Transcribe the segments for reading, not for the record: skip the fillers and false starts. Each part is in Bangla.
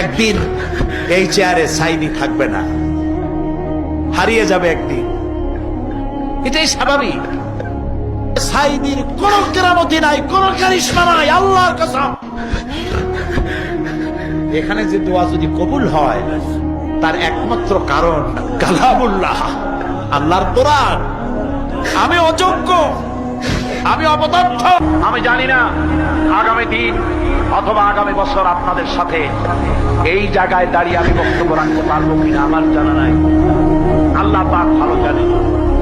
একদিন এই চেয়ারে সাইদি থাকবে না, হারিয়ে যাবে একদিন, এটাই স্বাভাবিক। সাইদির কোন কেরামতি নাই, কোন কারিশমা নাই, আল্লাহর কসম। এখানে যে দোয়া যদি কবুল হয় তার একমাত্র কারণ কালামুল্লাহ, আল্লাহর কোরআন। আমি অযোগ্য, আমি অপদার্থ, আমি জানি না আগামী দিন অথবা আগামী বছর আপনাদের সাথে এই জায়গায় দাঁড়িয়ে আমি বক্তব্য রাখতে পারবো কিনা আমার জানা নাই, আল্লাহ পাক ভালো জানে।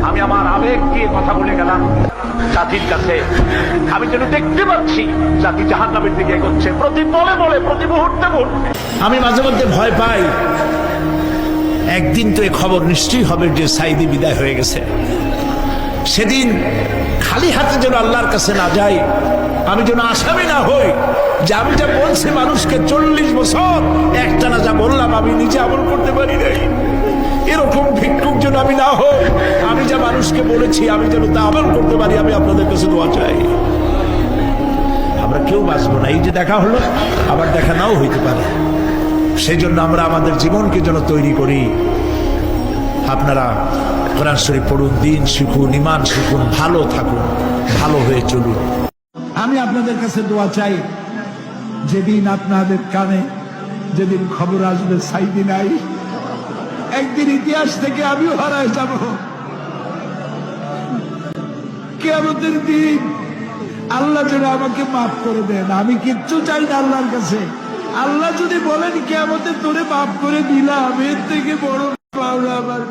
আমি আমার আবেগ দিয়ে কথা বলে গেলাম জাতির কাছে। আমি যেন দেখতে পাচ্ছি জাতি জাহান্নামের দিকে এগোচ্ছে, প্রতি বলে বলে, প্রতি মুহূর্তে মুহূর্তে। আমি মাঝে মধ্যে ভয় পাই, একদিন তো এই খবর নিশ্চয়ই হবে যে সাইদি বিদায় হয়ে গেছে। সেদিন খালি হাতে যেন আল্লাহর কাছে না যাই, আমি যেন আসামি না হই যে আমি যা বলছি মানুষকে 40 বছর একটানা যা বললাম আমি নিজে আমল করতে পারি নাই। এরকম ভিক্ষুক যেন আমি না হই, আমি যা মানুষকে বলেছি আমি যেন তা আমল করতে পারি। আমি আপনাদের কাছে দোয়া চাই। আমরা কেউ বাঁচবো না, এই যে দেখা হলো আবার দেখা নাও হইতে পারে। সেই জন্য আমরা আমাদের জীবনকে যেন তৈরি করি। আপনারা কোরআন শরীফ পড়ুন, দিন শিখুন, ঈমান শিখুন, ভালো থাকুন, ভালো হয়ে চলুন। আমি আপনাদের কাছে দোয়া চাই, যেদিন আপনাদের কানে যেদিন খবর আসবে সাইদি নাই, একদিন ইতিহাস থেকে আমিও হারায় যাব। কিয়ামতের দিন আল্লাহ যেন আমাকে মাফ করে দেন। আমি কিচ্ছু চাই না আল্লাহর কাছে। আল্লাহ যদি বলেন কিয়ামতে তোরে মাফ করে দিলাম, এর থেকে বড় পাওনা আমার